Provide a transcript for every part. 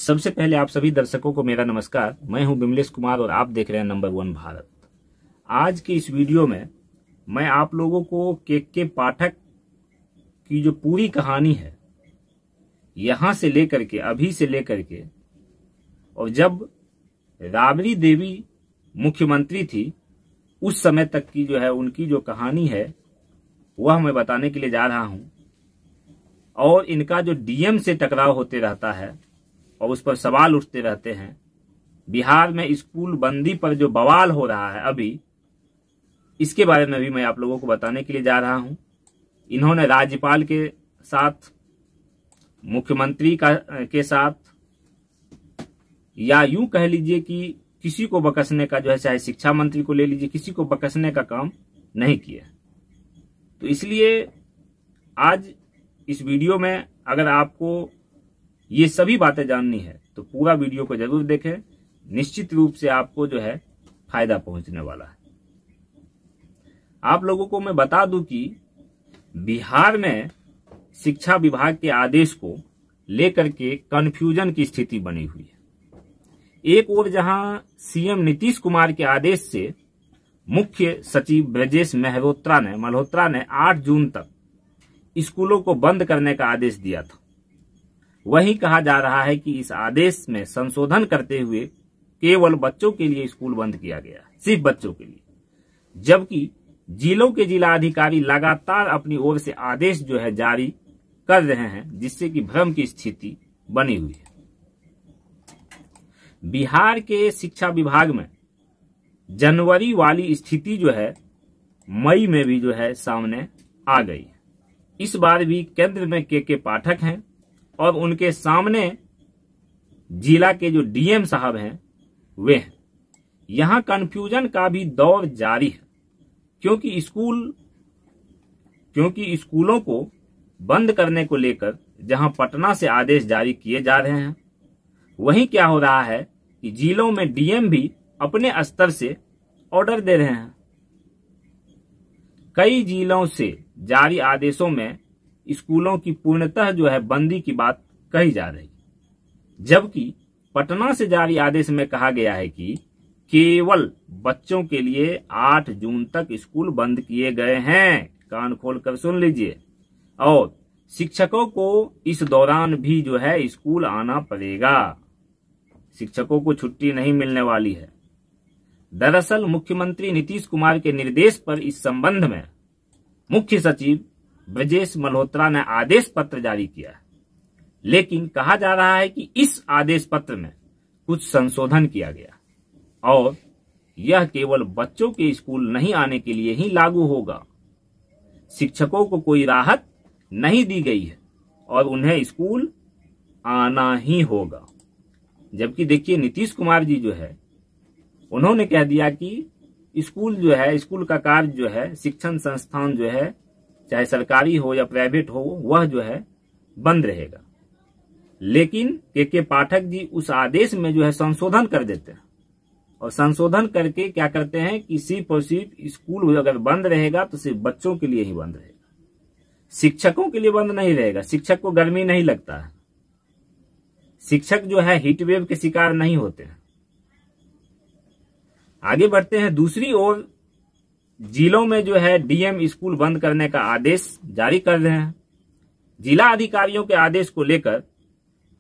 सबसे पहले आप सभी दर्शकों को मेरा नमस्कार। मैं हूं बिमलेश कुमार और आप देख रहे हैं नंबर 1 भारत। आज की इस वीडियो में मैं आप लोगों को के पाठक की जो पूरी कहानी है, यहां से लेकर के अभी से लेकर के और जब राबड़ी देवी मुख्यमंत्री थी उस समय तक की जो है उनकी जो कहानी है वह मैं बताने के लिए जा रहा हूं। और इनका जो डीएम से टकराव होते रहता है और उस पर सवाल उठते रहते हैं। बिहार में स्कूल बंदी पर जो बवाल हो रहा है अभी, इसके बारे में भी मैं आप लोगों को बताने के लिए जा रहा हूं। इन्होंने राज्यपाल के साथ, मुख्यमंत्री के साथ, या यूं कह लीजिए कि किसी को बकसने का जो है, चाहे शिक्षा मंत्री को ले लीजिए, किसी को बकसने का काम नहीं किया। तो इसलिए आज इस वीडियो में अगर आपको ये सभी बातें जाननी है तो पूरा वीडियो को जरूर देखें। निश्चित रूप से आपको जो है फायदा पहुंचने वाला है। आप लोगों को मैं बता दूं कि बिहार में शिक्षा विभाग के आदेश को लेकर के कन्फ्यूजन की स्थिति बनी हुई है। एक ओर जहां सीएम नीतीश कुमार के आदेश से मुख्य सचिव ब्रजेश मल्होत्रा ने 8 जून तक स्कूलों को बंद करने का आदेश दिया था, वहीं कहा जा रहा है कि इस आदेश में संशोधन करते हुए केवल बच्चों के लिए स्कूल बंद किया गया, सिर्फ बच्चों के लिए। जबकि जिलों के जिलाधिकारी लगातार अपनी ओर से आदेश जो है जारी कर रहे हैं, जिससे कि भ्रम की स्थिति बनी हुई है। बिहार के शिक्षा विभाग में जनवरी वाली स्थिति जो है मई में भी जो है सामने आ गई। इस बार भी केंद्र में के पाठक हैं और उनके सामने जिला के जो डीएम साहब हैं वे हैं। यहां कन्फ्यूजन का भी दौर जारी है, क्योंकि स्कूलों को बंद करने को लेकर जहां पटना से आदेश जारी किए जा रहे हैं, वहीं क्या हो रहा है कि जिलों में डीएम भी अपने स्तर से ऑर्डर दे रहे हैं। कई जिलों से जारी आदेशों में स्कूलों की पूर्णतः जो है बंदी की बात कही जा रही, जबकि पटना से जारी आदेश में कहा गया है कि केवल बच्चों के लिए 8 जून तक स्कूल बंद किए गए हैं। कान खोलकर सुन लीजिए। और शिक्षकों को इस दौरान भी जो है स्कूल आना पड़ेगा, शिक्षकों को छुट्टी नहीं मिलने वाली है। दरअसल मुख्यमंत्री नीतीश कुमार के निर्देश पर इस संबंध में मुख्य सचिव ब्रजेश मल्होत्रा ने आदेश पत्र जारी किया है, लेकिन कहा जा रहा है कि इस आदेश पत्र में कुछ संशोधन किया गया और यह केवल बच्चों के स्कूल नहीं आने के लिए ही लागू होगा। शिक्षकों को कोई राहत नहीं दी गई है और उन्हें स्कूल आना ही होगा। जबकि देखिए नीतीश कुमार जी जो है उन्होंने कह दिया कि स्कूल जो है, स्कूल का कार्य जो है, शिक्षण संस्थान जो है, चाहे सरकारी हो या प्राइवेट हो, वह जो है बंद रहेगा। लेकिन के पाठक जी उस आदेश में जो है संशोधन कर देते हैं और संशोधन करके क्या करते हैं कि सिर्फ और सिर्फ स्कूल अगर बंद रहेगा तो सिर्फ बच्चों के लिए ही बंद रहेगा, शिक्षकों के लिए बंद नहीं रहेगा। शिक्षक को गर्मी नहीं लगता है, शिक्षक जो है हीट वेव के शिकार नहीं होते हैं। आगे बढ़ते हैं। दूसरी ओर जिलों में जो है डीएम स्कूल बंद करने का आदेश जारी कर रहे हैं। जिला अधिकारियों के आदेश को लेकर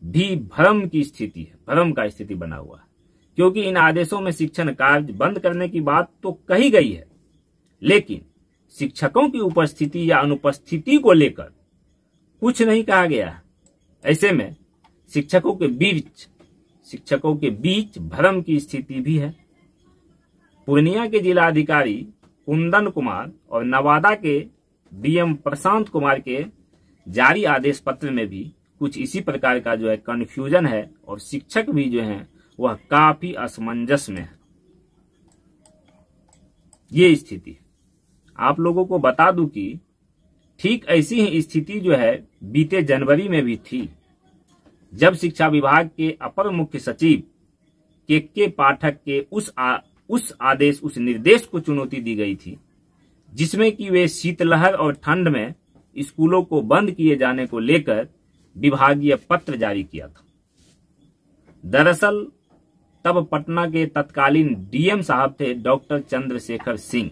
भी भ्रम की स्थिति है, भ्रम का स्थिति बना हुआ है, क्योंकि इन आदेशों में शिक्षण कार्य बंद करने की बात तो कही गई है, लेकिन शिक्षकों की उपस्थिति या अनुपस्थिति को लेकर कुछ नहीं कहा गया है। ऐसे में शिक्षकों के बीच भ्रम की स्थिति भी है। पूर्णिया के जिलाधिकारी कुंदन कुमार और नवादा के डीएम प्रशांत कुमार के जारी आदेश पत्र में भी कुछ इसी प्रकार का जो है कन्फ्यूजन है और शिक्षक भी जो हैं वह काफी असमंजस में है। ये स्थिति है। आप लोगों को बता दूं कि ठीक ऐसी ही स्थिति जो है बीते जनवरी में भी थी, जब शिक्षा विभाग के अपर मुख्य सचिव के पाठक के उस निर्देश को चुनौती दी गई थी, जिसमें कि वे शीतलहर और ठंड में स्कूलों को बंद किए जाने को लेकर विभागीय पत्र जारी किया था। दरअसल तब पटना के तत्कालीन डीएम साहब थे डॉक्टर चंद्रशेखर सिंह।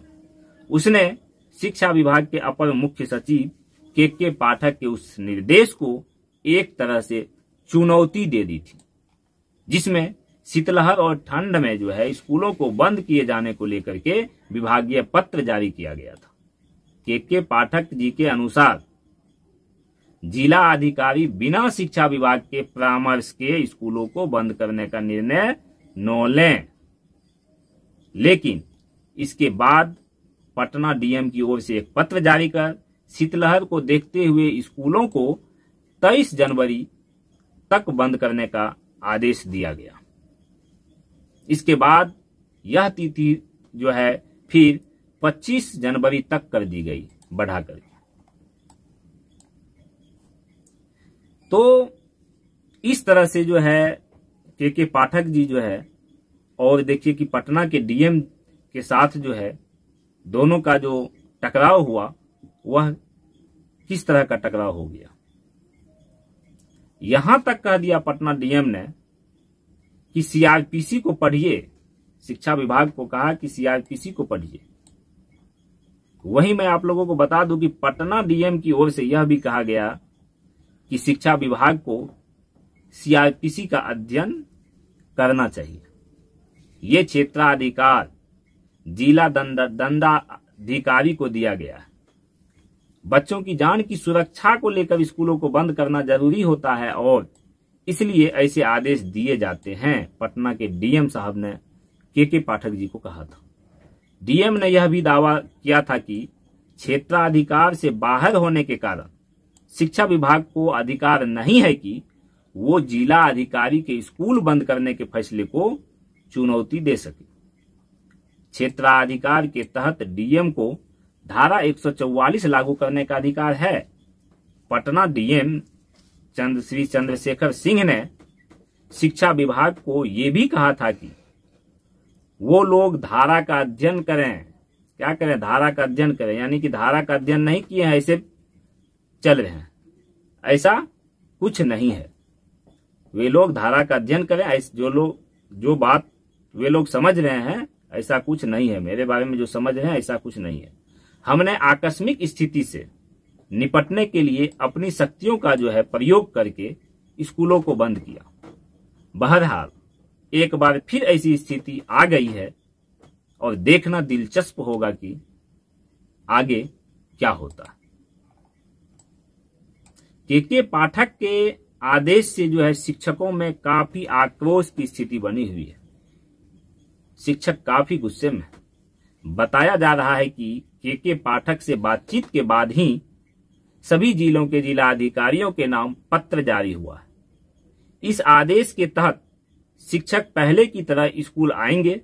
उसने शिक्षा विभाग के अपर मुख्य सचिव के पाठक के उस निर्देश को एक तरह से चुनौती दे दी थी, जिसमें शीतलहर और ठंड में जो है स्कूलों को बंद किए जाने को लेकर के विभागीय पत्र जारी किया गया था। के पाठक जी के अनुसार जिला अधिकारी बिना शिक्षा विभाग के परामर्श के स्कूलों को बंद करने का निर्णय न लें, लेकिन इसके बाद पटना डीएम की ओर से एक पत्र जारी कर शीतलहर को देखते हुए स्कूलों को 23 जनवरी तक बंद करने का आदेश दिया गया। इसके बाद यह तिथि जो है फिर 25 जनवरी तक कर दी गई बढ़ाकर। तो इस तरह से जो है के पाठक जी जो है, और देखिए कि पटना के डीएम के साथ जो है दोनों का जो टकराव हुआ वह किस तरह का टकराव हो गया। यहां तक कह दिया पटना डीएम ने कि सीआरपीसी को पढ़िए, शिक्षा विभाग को कहा कि सीआरपीसी को पढ़िए। वहीं मैं आप लोगों को बता दूं कि पटना डीएम की ओर से यह भी कहा गया कि शिक्षा विभाग को सीआरपीसी का अध्ययन करना चाहिए। ये क्षेत्राधिकार जिला दंडाधिकारी को दिया गया है। बच्चों की जान की सुरक्षा को लेकर स्कूलों को बंद करना जरूरी होता है और इसलिए ऐसे आदेश दिए जाते हैं, पटना के डीएम साहब ने के पाठक जी को कहा था। डीएम ने यह भी दावा किया था कि क्षेत्राधिकार से बाहर होने के कारण शिक्षा विभाग को अधिकार नहीं है कि वो जिला अधिकारी के स्कूल बंद करने के फैसले को चुनौती दे सके। क्षेत्राधिकार के तहत डीएम को धारा 144 लागू करने का अधिकार है। पटना डीएम श्री चंद्रशेखर सिंह ने शिक्षा विभाग को यह भी कहा था कि वो लोग धारा का अध्ययन करें। क्या करें? धारा का अध्ययन करें, यानी कि धारा का अध्ययन नहीं किए हैं, ऐसे चल रहे हैं, ऐसा कुछ नहीं है। वे लोग धारा का अध्ययन करें, जो बात वे लोग समझ रहे हैं ऐसा कुछ नहीं है। मेरे बारे में जो समझ रहे हैं ऐसा कुछ नहीं है। हमने आकस्मिक स्थिति से निपटने के लिए अपनी शक्तियों का जो है प्रयोग करके स्कूलों को बंद किया। बहरहाल एक बार फिर ऐसी स्थिति आ गई है और देखना दिलचस्प होगा कि आगे क्या होता है। के पाठक के आदेश से जो है शिक्षकों में काफी आक्रोश की स्थिति बनी हुई है। शिक्षक काफी गुस्से में। बताया जा रहा है कि के पाठक से बातचीत के बाद ही सभी जिलों के जिला अधिकारियों के नाम पत्र जारी हुआ है। इस आदेश के तहत शिक्षक पहले की तरह स्कूल आएंगे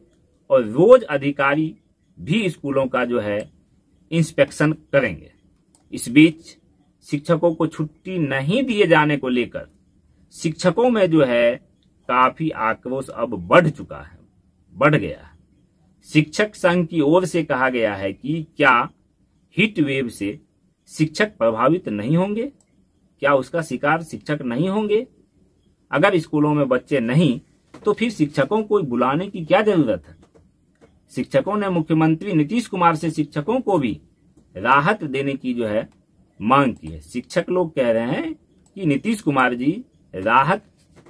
और रोज अधिकारी भी स्कूलों का जो है इंस्पेक्शन करेंगे। इस बीच शिक्षकों को छुट्टी नहीं दिए जाने को लेकर शिक्षकों में जो है काफी आक्रोश अब बढ़ गया है। शिक्षक संघ की ओर से कहा गया है कि क्या हीट वेव से शिक्षक प्रभावित नहीं होंगे? क्या उसका शिकार शिक्षक नहीं होंगे? अगर स्कूलों में बच्चे नहीं तो फिर शिक्षकों को बुलाने की क्या जरूरत है? शिक्षकों ने मुख्यमंत्री नीतीश कुमार से शिक्षकों को भी राहत देने की जो है मांग की है। शिक्षक लोग कह रहे हैं कि नीतीश कुमार जी राहत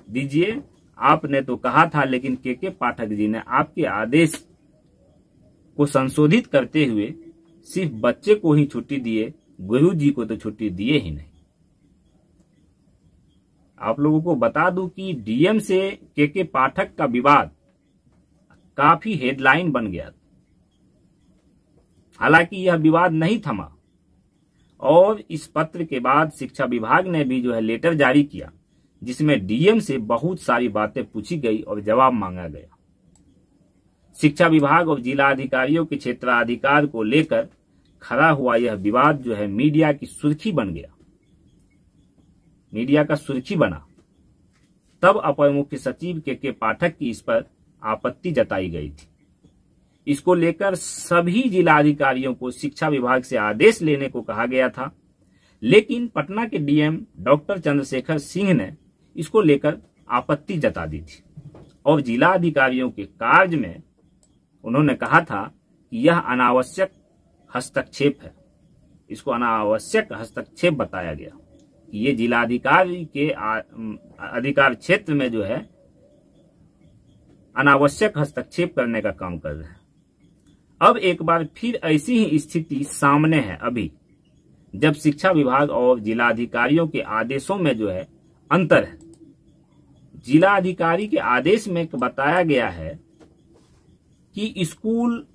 दीजिए, आपने तो कहा था, लेकिन के पाठक जी ने आपके आदेश को संशोधित करते हुए सिर्फ बच्चे को ही छुट्टी दिए, गुरु जी को तो छुट्टी दिए ही नहीं। आप लोगों को बता दूं कि डीएम से के पाठक का विवाद काफी हेडलाइन बन गया। हालांकि यह विवाद नहीं थमा और इस पत्र के बाद शिक्षा विभाग ने भी जो है लेटर जारी किया, जिसमें डीएम से बहुत सारी बातें पूछी गई और जवाब मांगा गया। शिक्षा विभाग और जिला अधिकारियों के क्षेत्राधिकार को लेकर खड़ा हुआ यह विवाद जो है मीडिया की सुर्खी बन गया, मीडिया का सुर्खी बना। तब अपर मुख्य सचिव के पाठक की इस पर आपत्ति जताई गई थी। इसको लेकर सभी जिला अधिकारियों को शिक्षा विभाग से आदेश लेने को कहा गया था, लेकिन पटना के डीएम डॉक्टर चंद्रशेखर सिंह ने इसको लेकर आपत्ति जता दी थी। और जिला अधिकारियों के कार्य में उन्होंने कहा था कि यह अनावश्यक हस्तक्षेप है। इसको अनावश्यक हस्तक्षेप बताया गया कि ये जिलाधिकारी के अधिकार क्षेत्र में जो है अनावश्यक हस्तक्षेप करने का काम कर रहे हैं। अब एक बार फिर ऐसी ही स्थिति सामने है अभी, जब शिक्षा विभाग और जिलाधिकारियों के आदेशों में जो है अंतर है। जिला अधिकारी के आदेश में बताया गया है कि स्कूल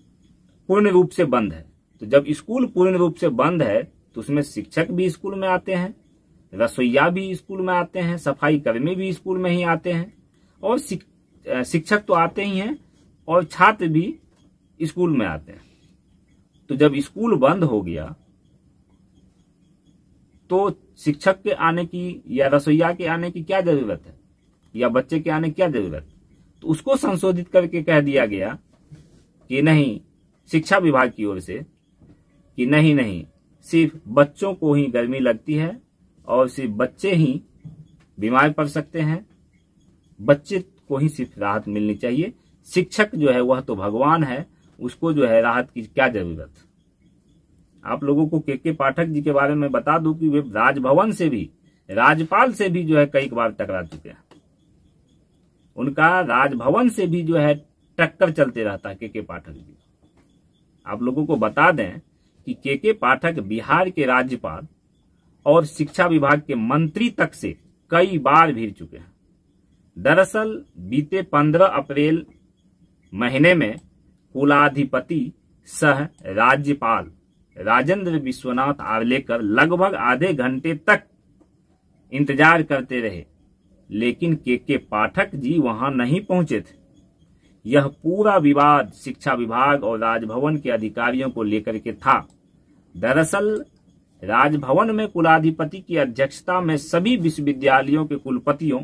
पूर्ण रूप से बंद है। तो जब स्कूल पूर्ण रूप से बंद है तो उसमें शिक्षक भी स्कूल में आते हैं, रसोइया भी स्कूल में आते हैं, सफाई कर्मी भी स्कूल में ही आते हैं, और शिक्षक तो आते ही हैं और छात्र भी स्कूल में आते हैं। तो जब स्कूल बंद हो गया तो शिक्षक के आने की या रसोइया के आने की क्या जरूरत है, या बच्चे के आने की क्या जरूरत। तो उसको संशोधित करके कह दिया गया कि नहीं, शिक्षा विभाग की ओर से कि नहीं, सिर्फ बच्चों को ही गर्मी लगती है और सिर्फ बच्चे ही बीमार पड़ सकते हैं, बच्चे को ही सिर्फ राहत मिलनी चाहिए। शिक्षक जो है वह तो भगवान है, उसको जो है राहत की क्या जरूरत। आप लोगों को के पाठक जी के बारे में बता दूं कि वे राजभवन से भी, राज्यपाल से भी जो है कई बार टकरा चुके हैं। उनका राजभवन से भी जो है टक्कर चलते रहता है के पाठक जी। आप लोगों को बता दें कि के पाठक बिहार के राज्यपाल और शिक्षा विभाग के मंत्री तक से कई बार भिड़ चुके हैं। दरअसल बीते 15 अप्रैल महीने में कुलाधिपति सह राज्यपाल राजेंद्र विश्वनाथ आर्लेकर लगभग आधे घंटे तक इंतजार करते रहे, लेकिन के पाठक जी वहां नहीं पहुंचे थे। यह पूरा विवाद शिक्षा विभाग और राजभवन के अधिकारियों को लेकर के था। दरअसल राजभवन में कुलाधिपति की अध्यक्षता में सभी विश्वविद्यालयों के कुलपतियों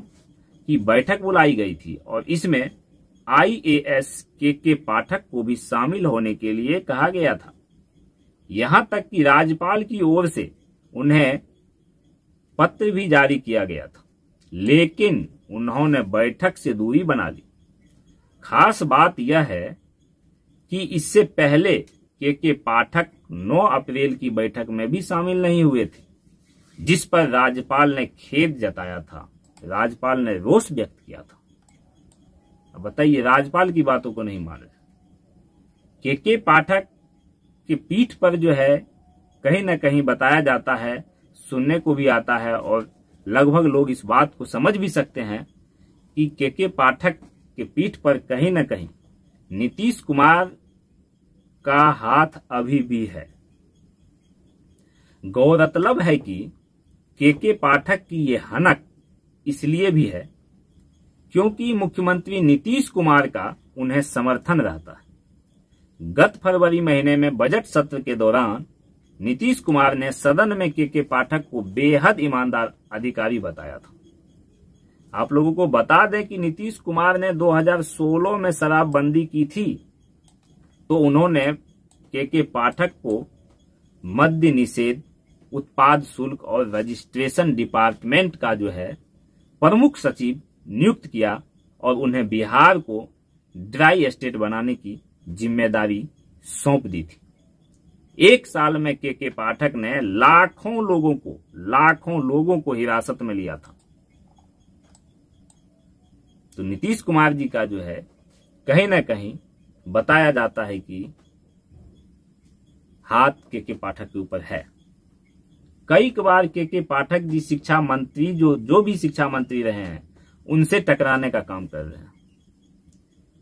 की बैठक बुलाई गई थी और इसमें IAS के पाठक को भी शामिल होने के लिए कहा गया था। यहां तक कि राज्यपाल की ओर से उन्हें पत्र भी जारी किया गया था, लेकिन उन्होंने बैठक से दूरी बना ली। खास बात यह है कि इससे पहले के पाठक 9 अप्रैल की बैठक में भी शामिल नहीं हुए थे, जिस पर राज्यपाल ने खेद जताया था, राज्यपाल ने रोष व्यक्त किया था। अब बताइए, राज्यपाल की बातों को नहीं मान रहे। के पाठक की पीठ पर जो है कहीं न कहीं बताया जाता है, सुनने को भी आता है और लगभग लोग इस बात को समझ भी सकते हैं कि के पाठक के पीठ पर कहीं न कहीं नीतीश कुमार का हाथ अभी भी है। गौरतलब है कि के पाठक की ये हनक इसलिए भी है क्योंकि मुख्यमंत्री नीतीश कुमार का उन्हें समर्थन रहता है। गत फरवरी महीने में बजट सत्र के दौरान नीतीश कुमार ने सदन में के पाठक को बेहद ईमानदार अधिकारी बताया था। आप लोगों को बता दें कि नीतीश कुमार ने 2016 में शराबबंदी की थी, तो उन्होंने के पाठक को मद्य निषेध, उत्पाद शुल्क और रजिस्ट्रेशन डिपार्टमेंट का जो है प्रमुख सचिव नियुक्त किया और उन्हें बिहार को ड्राई स्टेट बनाने की जिम्मेदारी सौंप दी थी। 1 साल में के पाठक ने लाखों लोगों को हिरासत में लिया था। तो नीतीश कुमार जी का जो है कहीं न कहीं बताया जाता है कि हाथ के पाठक के ऊपर है। कई बार के पाठक जी शिक्षा मंत्री जो भी शिक्षा मंत्री रहे हैं उनसे टकराने का काम कर रहे हैं।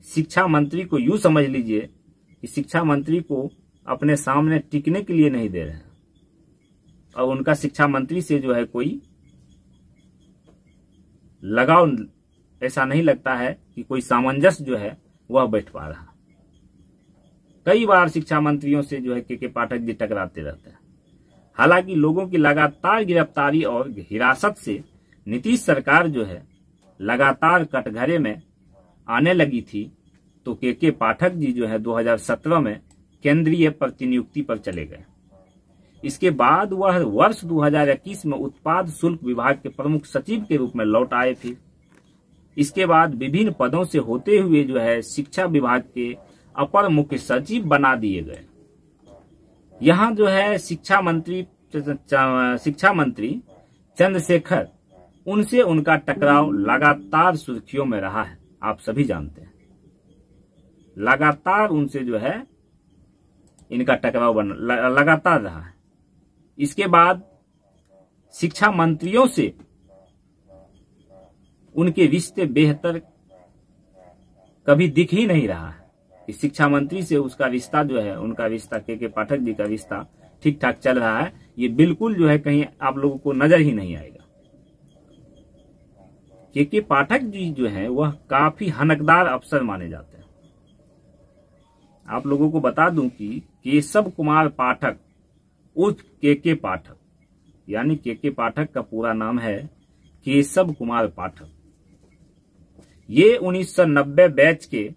शिक्षा मंत्री को यूं समझ लीजिए कि शिक्षा मंत्री को अपने सामने टिकने के लिए नहीं दे रहे हैं और उनका शिक्षा मंत्री से जो है कोई लगाव ऐसा नहीं लगता है कि कोई सामंजस्य जो है वह बैठ पा रहा। कई बार शिक्षा मंत्रियों से जो है के पाठक जी टकराते रहते हैं। हालांकि लोगों की लगातार गिरफ्तारी और हिरासत से नीतीश सरकार जो है लगातार कटघरे में आने लगी थी, तो के पाठक जी जो है 2017 में केंद्रीय प्रतिनियुक्ति पर चले गए। इसके बाद वह वर्ष 2021 में उत्पाद शुल्क विभाग के प्रमुख सचिव के रूप में लौट आए। फिर इसके बाद विभिन्न पदों से होते हुए जो है शिक्षा विभाग के अपर मुख्य सचिव बना दिए गए। यहाँ जो है शिक्षा मंत्री चंद्रशेखर, उनसे उनका टकराव लगातार सुर्खियों में रहा है। आप सभी जानते हैं, लगातार उनसे जो है इनका टकराव लगातार रहा है। इसके बाद शिक्षा मंत्रियों से उनके रिश्ते बेहतर कभी दिख ही नहीं रहा है कि शिक्षा मंत्री से उसका रिश्ता जो है, उनका रिश्ता के पाठक जी का रिश्ता ठीक ठाक चल रहा है। ये बिल्कुल जो है कहीं आप लोगों को नजर ही नहीं आएगा। के पाठक जी जो है वह काफी हनकदार अफसर माने जाते हैं। आप लोगों को बता दूं कि केशव कुमार पाठक उर्फ के पाठक, यानी के पाठक का पूरा नाम है केशव कुमार पाठक। ये 1990 बैच के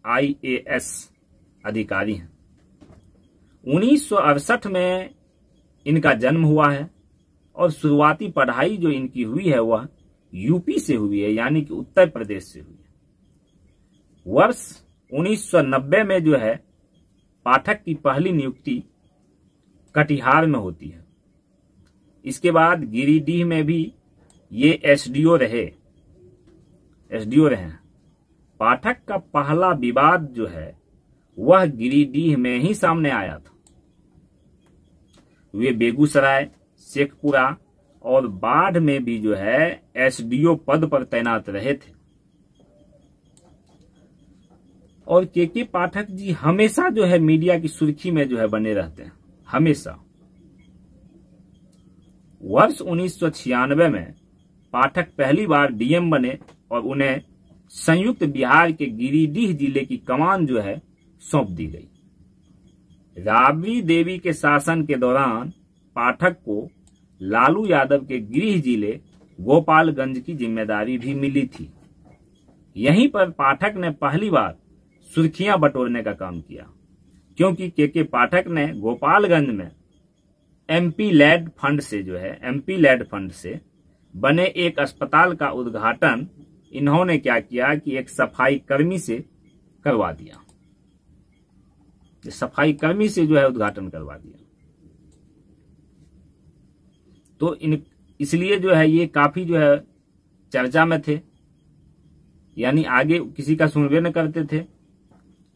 IAS अधिकारी हैं। 1968 में इनका जन्म हुआ है और शुरुआती पढ़ाई जो इनकी हुई है वह यूपी से हुई है, यानी कि उत्तर प्रदेश से हुई है। वर्ष 1990 में जो है पाठक की पहली नियुक्ति कटिहार में होती है। इसके बाद गिरिडीह में भी ये SDO रहे। पाठक का पहला विवाद जो है वह गिरिडीह में ही सामने आया था। वे बेगूसराय, शेखपुरा और बाढ़ में भी जो है SDO पद पर तैनात रहे थे। और के पाठक जी हमेशा जो है मीडिया की सुर्खी में जो है बने रहते हैं, हमेशा। वर्ष 1996 में पाठक पहली बार DM बने और उन्हें संयुक्त बिहार के गिरिडीह जिले की कमान जो है सौंप दी गई। राबड़ी देवी के शासन के दौरान पाठक को लालू यादव के गृह जिले गोपालगंज की जिम्मेदारी भी मिली थी। यहीं पर पाठक ने पहली बार सुर्खियां बटोरने का काम किया, क्योंकि के पाठक ने गोपालगंज में MP लैड फंड से बने एक अस्पताल का उद्घाटन इन्होंने क्या किया कि एक सफाई कर्मी से करवा दिया। सफाई कर्मी से जो है उद्घाटन करवा दिया। तो इसलिए जो है ये काफी जो है चर्चा में थे, यानी आगे किसी का सुनवे न करते थे।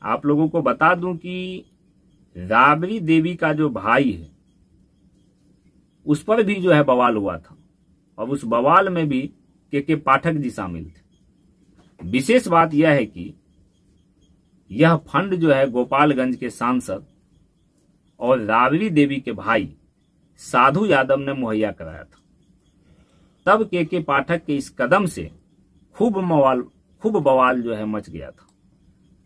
आप लोगों को बता दूं कि राबड़ी देवी का जो भाई है उस पर भी जो है बवाल हुआ था, और उस बवाल में भी के पाठक जी शामिल थे। विशेष बात यह है कि यह फंड जो है गोपालगंज के सांसद और राबड़ी देवी के भाई साधु यादव ने मुहैया कराया था। तब के पाठक के इस कदम से खूब बवाल जो है मच गया था।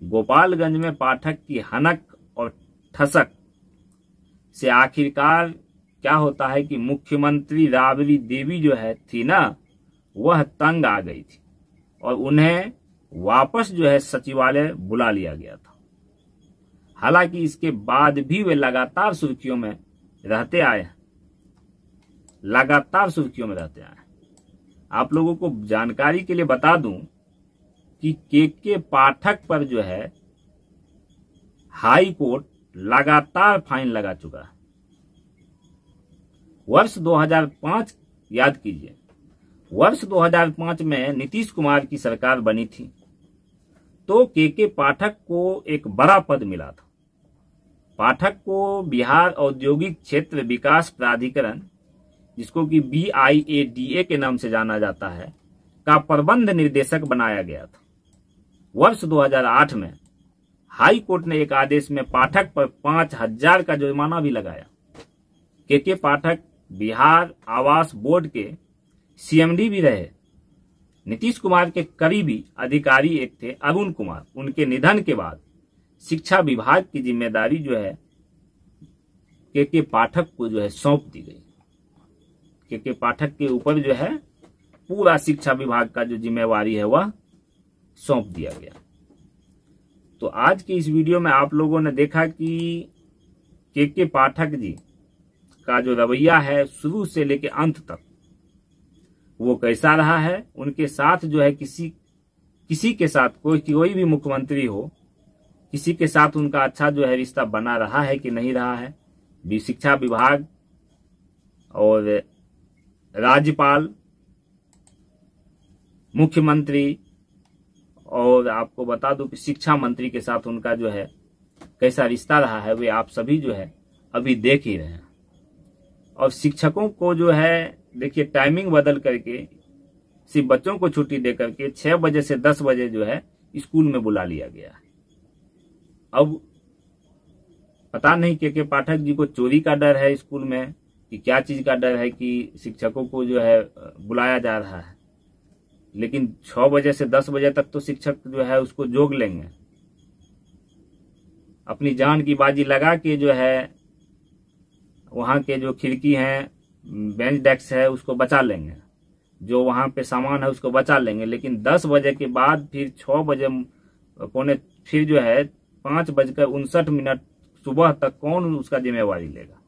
गोपालगंज में पाठक की हनक और ठसक से आखिरकार क्या होता है कि मुख्यमंत्री राबड़ी देवी जो है थी ना, वह तंग आ गई थी और उन्हें वापस जो है सचिवालय बुला लिया गया था। हालांकि इसके बाद भी वे लगातार सुर्खियों में रहते आए हैं। आप लोगों को जानकारी के लिए बता दूं कि के पाठक पर जो है हाई कोर्ट लगातार फाइन लगा चुका है। वर्ष 2005 याद कीजिए, वर्ष 2005 में नीतीश कुमार की सरकार बनी थी, तो के पाठक को एक बड़ा पद मिला था। पाठक को बिहार औद्योगिक क्षेत्र विकास प्राधिकरण, जिसको कि BIADA के नाम से जाना जाता है, का प्रबंध निर्देशक बनाया गया था। वर्ष 2008 में हाई कोर्ट ने एक आदेश में पाठक पर 5,000 का जुर्माना भी लगाया। के पाठक बिहार आवास बोर्ड के CMD भी रहे। नीतीश कुमार के करीबी अधिकारी एक थे अरुण कुमार। उनके निधन के बाद शिक्षा विभाग की जिम्मेदारी जो है के पाठक को जो है सौंप दी गई। के पाठक के ऊपर जो है पूरा शिक्षा विभाग का जो जिम्मेवारी है वह सौंप दिया गया। तो आज के इस वीडियो में आप लोगों ने देखा कि के पाठक जी का जो रवैया है शुरू से लेकर अंत तक वो कैसा रहा है। उनके साथ जो है किसी किसी के साथ कोई भी मुख्यमंत्री हो, किसी के साथ उनका अच्छा जो है रिश्ता बना रहा है कि नहीं रहा है। शिक्षा विभाग और राज्यपाल, मुख्यमंत्री और आपको बता दूं कि शिक्षा मंत्री के साथ उनका जो है कैसा रिश्ता रहा है, वे आप सभी जो है अभी देख ही रहे हैं। और शिक्षकों को जो है देखिए टाइमिंग बदल करके सिर्फ बच्चों को छुट्टी दे करके 6 बजे से 10 बजे जो है स्कूल में बुला लिया गया है। अब पता नहीं के पाठक जी को चोरी का डर है स्कूल में कि क्या चीज का डर है कि शिक्षकों को जो है बुलाया जा रहा है, लेकिन 6 बजे से 10 बजे तक तो शिक्षक जो है उसको जोग लेंगे, अपनी जान की बाजी लगा के जो है वहां के जो खिड़की हैं, बेंच डेस्क है उसको बचा लेंगे, जो वहां पे सामान है उसको बचा लेंगे। लेकिन 10 बजे के बाद फिर 6 बजे पौने फिर जो है 5:59 सुबह तक कौन उसका जिम्मेवारी लेगा।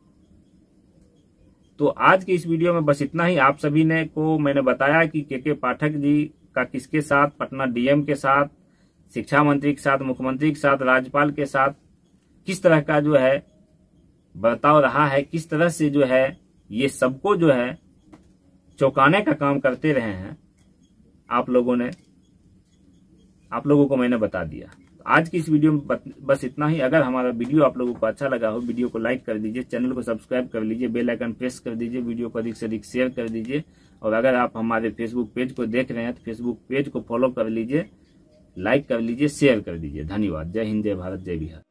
तो आज की इस वीडियो में बस इतना ही। आप सभी ने को मैंने बताया कि के पाठक जी का किसके साथ, पटना डीएम के साथ, शिक्षा मंत्री के साथ, मुख्यमंत्री के साथ, राज्यपाल के साथ किस तरह का जो है बर्ताव रहा है, किस तरह से जो है ये सबको जो है चौंकाने का काम करते रहे हैं। आप लोगों को मैंने बता दिया। आज की इस वीडियो में बस इतना ही। अगर हमारा वीडियो आप लोगों को अच्छा लगा हो, वीडियो को लाइक कर दीजिए, चैनल को सब्सक्राइब कर लीजिए, बेल आइकन प्रेस कर दीजिए, वीडियो को अधिक से अधिक शेयर कर दीजिए। और अगर आप हमारे फेसबुक पेज को देख रहे हैं तो फेसबुक पेज को फॉलो कर लीजिए, लाइक कर लीजिए, शेयर कर दीजिए। धन्यवाद। जय हिंद, जय भारत, जय बिहार।